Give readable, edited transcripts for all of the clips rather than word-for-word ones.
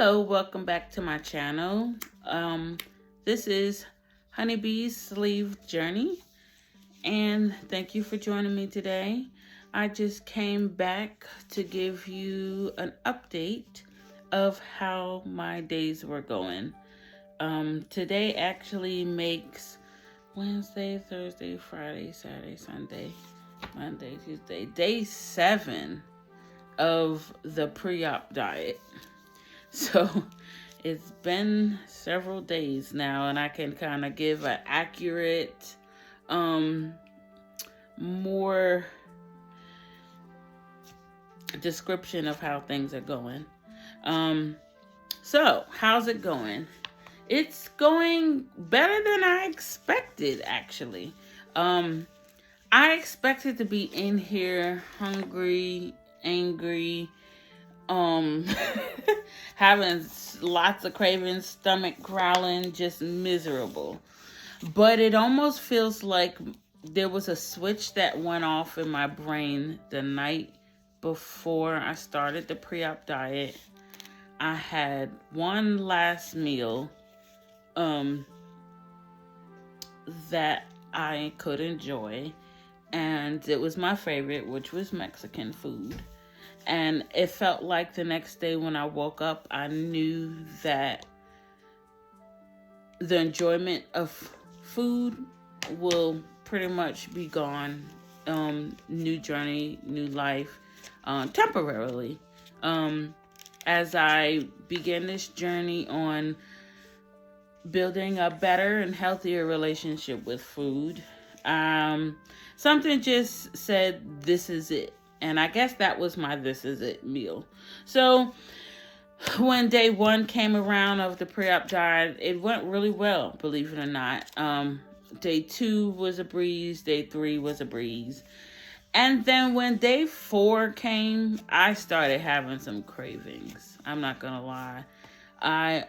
Hello, welcome back to my channel. This is Honeybee's Sleeve Journey, and thank you for joining me today. I just came back to give you an update of how my days were going. Today actually makes Wednesday, Thursday, Friday, Saturday, Sunday, Monday, Tuesday, day 7 of the pre-op diet. So it's been several days now, and I can kind of give an accurate, more description of how things are going. So how's it going? It's going better than I expected, actually. I expected to be in here hungry, angry, having lots of cravings, stomach growling, just miserable. But it almost feels like there was a switch that went off in my brain the night before I started the pre-op diet. I had one last meal that I could enjoy, and it was my favorite, which was Mexican food. And it felt like the next day when I woke up, I knew that the enjoyment of food will pretty much be gone. New journey, new life, temporarily. As I begin this journey on building a better and healthier relationship with food, something just said, this is it. And I guess that was my this is it meal. So when day 1 came around of the pre-op diet, it went really well, believe it or not. Day 2 was a breeze. Day 3 was a breeze. And then when day 4 came, I started having some cravings. I'm not going to lie. I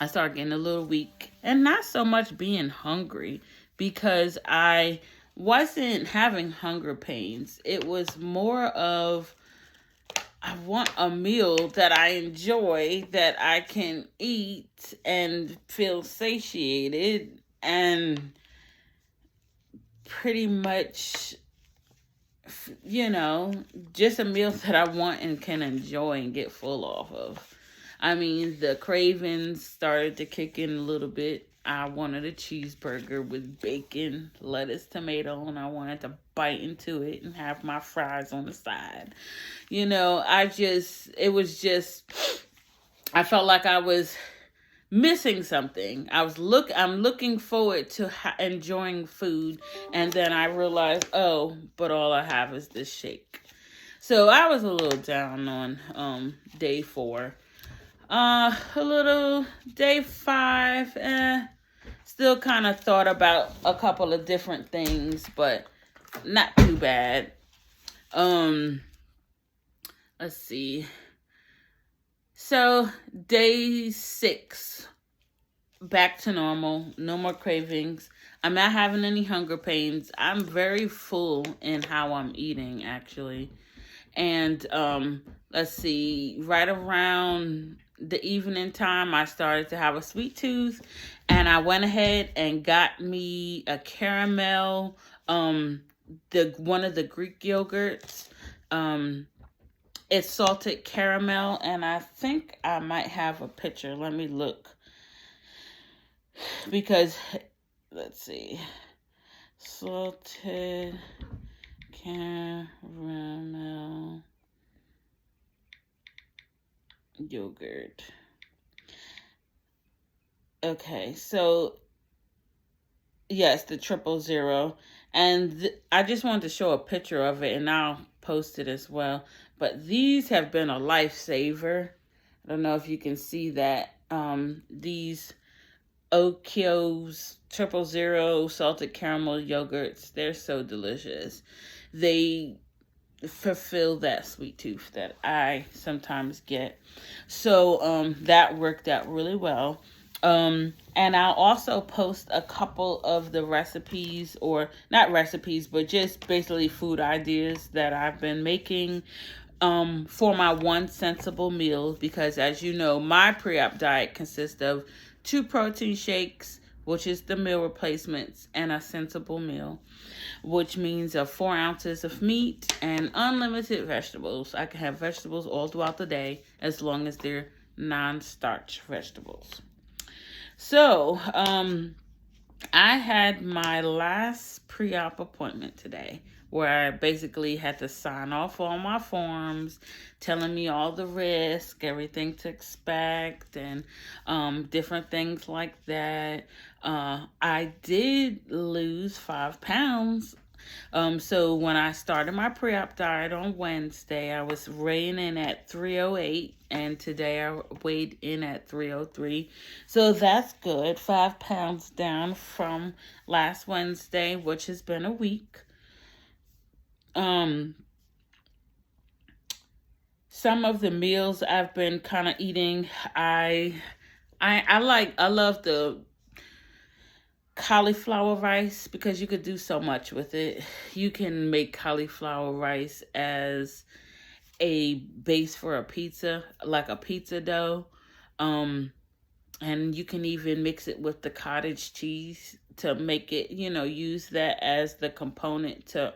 started getting a little weak, and not so much being hungry, because I wasn't having hunger pains. It was more of, I want a meal that I enjoy, that I can eat and feel satiated, and pretty much, just a meal that I want and can enjoy and get full off of. I mean, the cravings started to kick in a little bit. I wanted a cheeseburger with bacon, lettuce, tomato, and I wanted to bite into it and have my fries on the side. I felt like I was missing something. I'm looking forward to enjoying food, and then I realized, but all I have is this shake. So I was a little down on day 4. A little day 5, still kind of thought about a couple of different things, but not too bad. Let's see. So day 6, back to normal. No more cravings. I'm not having any hunger pains. I'm very full in how I'm eating, actually. And let's see, right around the evening time, I started to have a sweet tooth, and I went ahead and got me a caramel, one of the Greek yogurts. It's salted caramel, and I think I might have a picture. Let me look, because let's see, salted caramel yogurt. Okay, so yes, the 000, and I just wanted to show a picture of it, and I'll post it as well. But these have been a lifesaver. I don't know if you can see that. These Okio's 000 salted caramel yogurts, they're so delicious. They fulfill that sweet tooth that I sometimes get. So that worked out really well. And I'll also post a couple of the recipes, or not recipes, but just basically food ideas that I've been making for my one sensible meal, because as you know, my pre-op diet consists of 2 protein shakes, which is the meal replacements, and a sensible meal, which means 4 ounces of meat and unlimited vegetables. I can have vegetables all throughout the day as long as they're non-starch vegetables. So, I had my last pre-op appointment today, where I basically had to sign off all my forms telling me all the risk, everything to expect, and different things like that. I did lose 5 pounds. So when I started my pre-op diet on Wednesday, I was weighing in at 308, and today I weighed in at 303. So that's good. 5 pounds down from last Wednesday, which has been a week. Some of the meals I've been kind of eating, I love the cauliflower rice because you could do so much with it. You can make cauliflower rice as a base for a pizza, like a pizza dough. And you can even mix it with the cottage cheese to make it, use that as the component to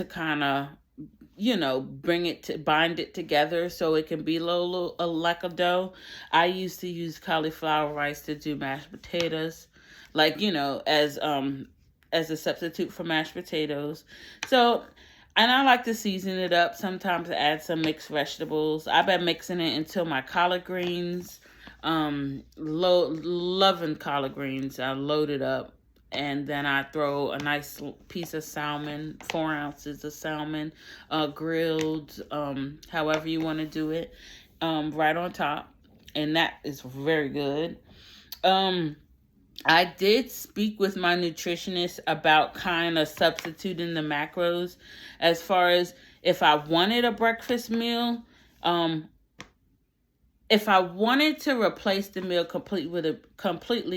kind of, bind it together so it can be little like a dough. I used to use cauliflower rice to do mashed potatoes, like, as a substitute for mashed potatoes. So, and I like to season it up. Sometimes I add some mixed vegetables. I've been mixing it into my collard greens. Loving collard greens. I load it up. And then I throw a nice piece of salmon, 4 ounces of salmon, grilled, however you want to do it, right on top. And that is very good. I did speak with my nutritionist about kind of substituting the macros as far as if I wanted a breakfast meal. If I wanted to replace the meal completely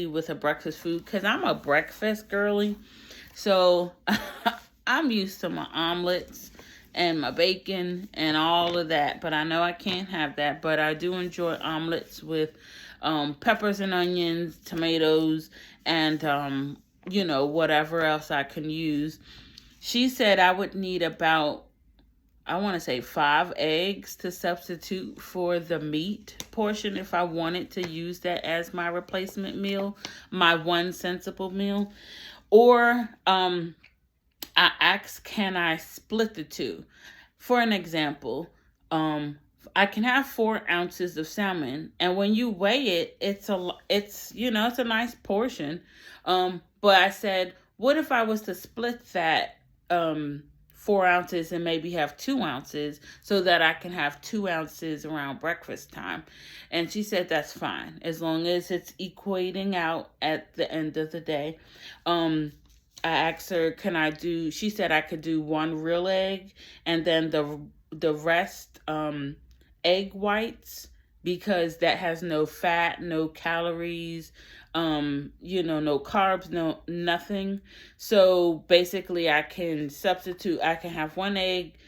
with a breakfast food, because I'm a breakfast girly, so I'm used to my omelets and my bacon and all of that, but I know I can't have that, but I do enjoy omelets with peppers and onions, tomatoes, and whatever else I can use. She said I would need about, I want to say 5 eggs to substitute for the meat portion if I wanted to use that as my replacement meal, my one sensible meal. Or I asked, can I split the two? For an example, I can have 4 ounces of salmon, and when you weigh it, it's a nice portion. But I said, what if I was to split that 4 ounces and maybe have 2 ounces so that I can have 2 ounces around breakfast time? And she said that's fine as long as it's equating out at the end of the day. I asked her, she said I could do 1 real egg and then the rest egg whites, because that has no fat, no calories, no carbs, no nothing. So basically I can have 1 egg,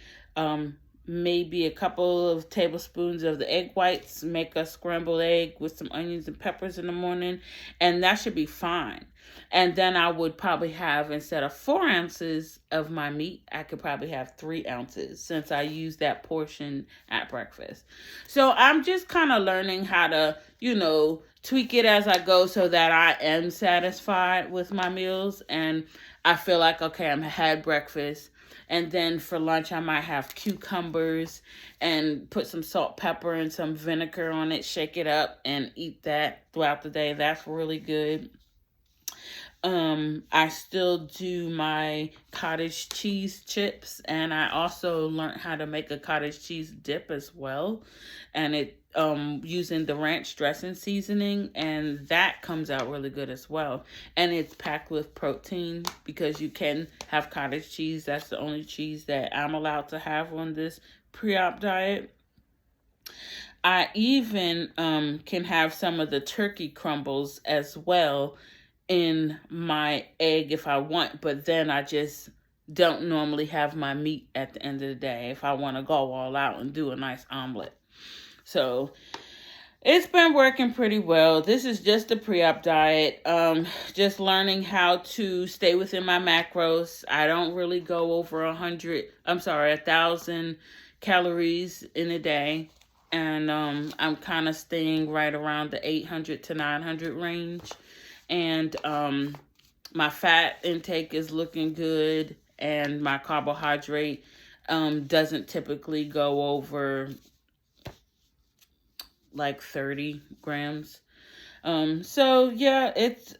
maybe a couple of tablespoons of the egg whites, make a scrambled egg with some onions and peppers in the morning, and that should be fine. And then I would probably have, instead of 4 ounces of my meat, I could probably have 3 ounces since I use that portion at breakfast. So I'm just kind of learning how to, tweak it as I go so that I am satisfied with my meals. And I feel like, okay, I've had breakfast. And then for lunch, I might have cucumbers and put some salt, pepper, and some vinegar on it, shake it up, and eat that throughout the day. That's really good. I still do my cottage cheese chips, and I also learned how to make a cottage cheese dip as well, and it using the ranch dressing seasoning, and that comes out really good as well. And it's packed with protein because you can have cottage cheese. That's the only cheese that I'm allowed to have on this pre-op diet. I even can have some of the turkey crumbles as well in my egg if I want, but then I just don't normally have my meat at the end of the day if I want to go all out and do a nice omelet. So it's been working pretty well. This is just a pre-op diet. Just learning how to stay within my macros. I don't really go over 1,000 calories in a day. And I'm kind of staying right around the 800 to 900 range. And my fat intake is looking good. And my carbohydrate doesn't typically go over like 30 grams. So yeah,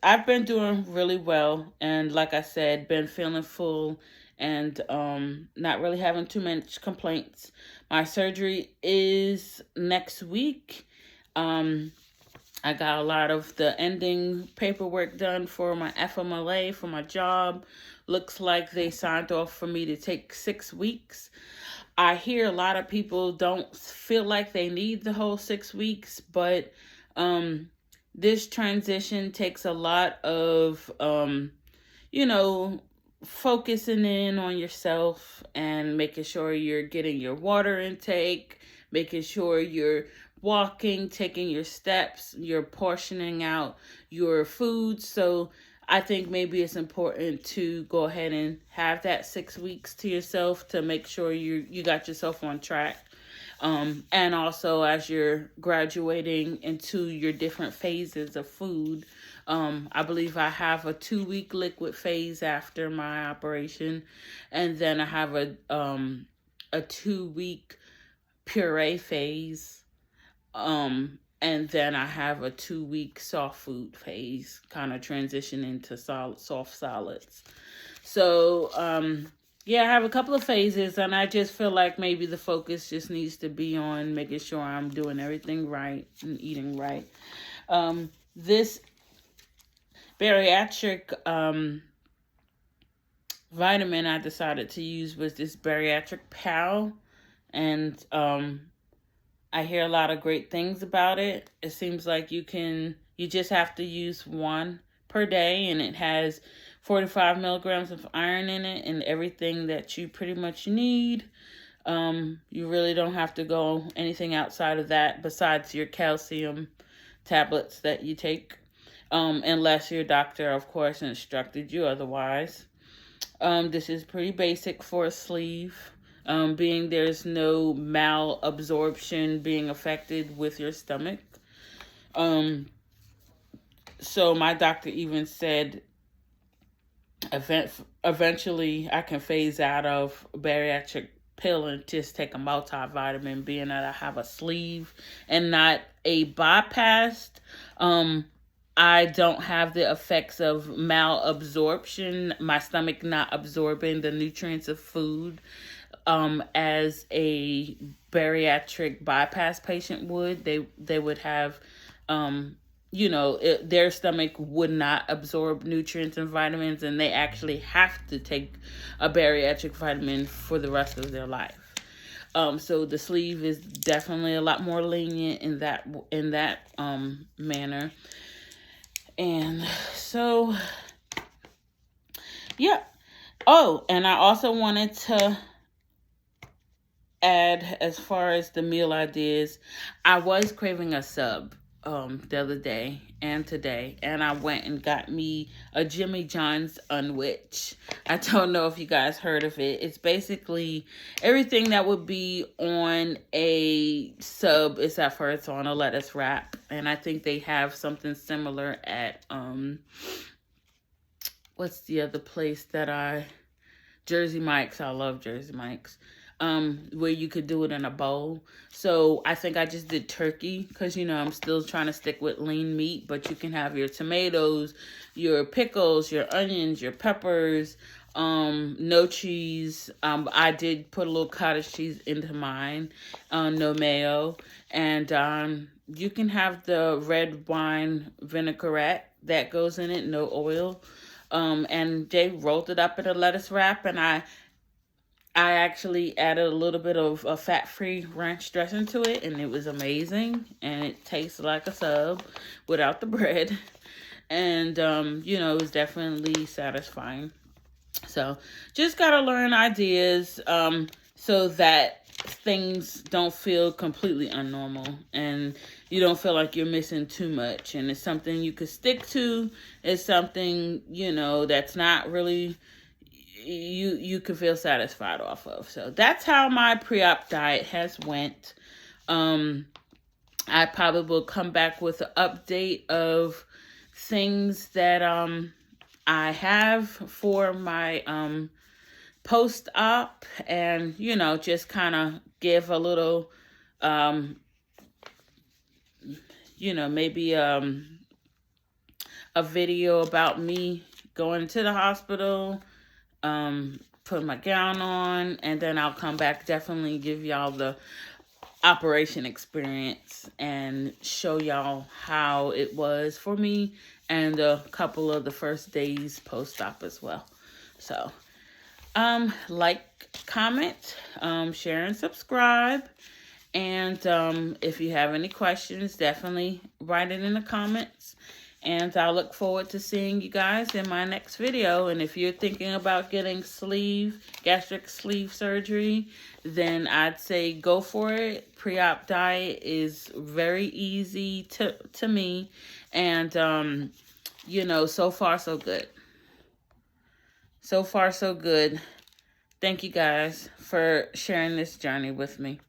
I've been doing really well, and like I said, been feeling full and not really having too much complaints. My surgery is next week. I got a lot of the ending paperwork done for my FMLA for my job. Looks like they signed off for me to take 6 weeks. I hear a lot of people don't feel like they need the whole 6 weeks, but this transition takes a lot of, focusing in on yourself and making sure you're getting your water intake, making sure you're walking, taking your steps, you're portioning out your food. So I think maybe it's important to go ahead and have that 6 weeks to yourself to make sure you got yourself on track. And also as you're graduating into your different phases of food, I believe I have a 2-week liquid phase after my operation, and then I have a 2-week puree phase, and then I have a 2-week soft food phase, kind of transition into soft solids. So, yeah, I have a couple of phases, and I just feel like maybe the focus just needs to be on making sure I'm doing everything right and eating right. This bariatric vitamin I decided to use was this bariatric pal, and I hear a lot of great things about it. It seems like you just have to use one per day, and it has 45 milligrams of iron in it and everything that you pretty much need. You really don't have to go anything outside of that besides your calcium tablets that you take, unless your doctor, of course, instructed you otherwise. This is pretty basic for a sleeve. Being there's no malabsorption being affected with your stomach. So my doctor even said eventually I can phase out of bariatric pill and just take a multivitamin, being that I have a sleeve and not a bypassed. I don't have the effects of malabsorption, my stomach not absorbing the nutrients of food as a bariatric bypass patient would. They would have, their stomach would not absorb nutrients and vitamins, and they actually have to take a bariatric vitamin for the rest of their life. So the sleeve is definitely a lot more lenient in that manner. And so, yeah. Oh, and I also wanted to add, as far as the meal ideas, I was craving a sub the other day and today, and I went and got me a Jimmy John's Unwich. I don't know if you guys heard of it. It's basically everything that would be on a sub except for it's on a lettuce wrap, and I think they have something similar at what's the other place that Jersey Mike's. I love Jersey Mike's. Where you could do it in a bowl. So I think I just did turkey because, I'm still trying to stick with lean meat, but you can have your tomatoes, your pickles, your onions, your peppers, no cheese. I did put a little cottage cheese into mine, no mayo, and you can have the red wine vinaigrette that goes in it, no oil. And they rolled it up in a lettuce wrap, and I actually added a little bit of a fat-free ranch dressing to it, and it was amazing. And it tastes like a sub without the bread. And, it was definitely satisfying. So just got to learn ideas so that things don't feel completely unnormal and you don't feel like you're missing too much. And it's something you could stick to. It's something, you know, that's not really you can feel satisfied off of. So that's how my pre-op diet has went. I probably will come back with an update of things that I have for my post-op, and you know, just kind of give a little you know, maybe a video about me going to the hospital, put my gown on, and then I'll come back, definitely give y'all the operation experience and show y'all how it was for me and a couple of the first days post-op as well. So like, comment, share, and subscribe. And if you have any questions, definitely write it in the comments. And I look forward to seeing you guys in my next video. And if you're thinking about getting gastric sleeve surgery, then I'd say go for it. Pre-op diet is very easy to me. And, you know, so far, so good. So far, so good. Thank you guys for sharing this journey with me.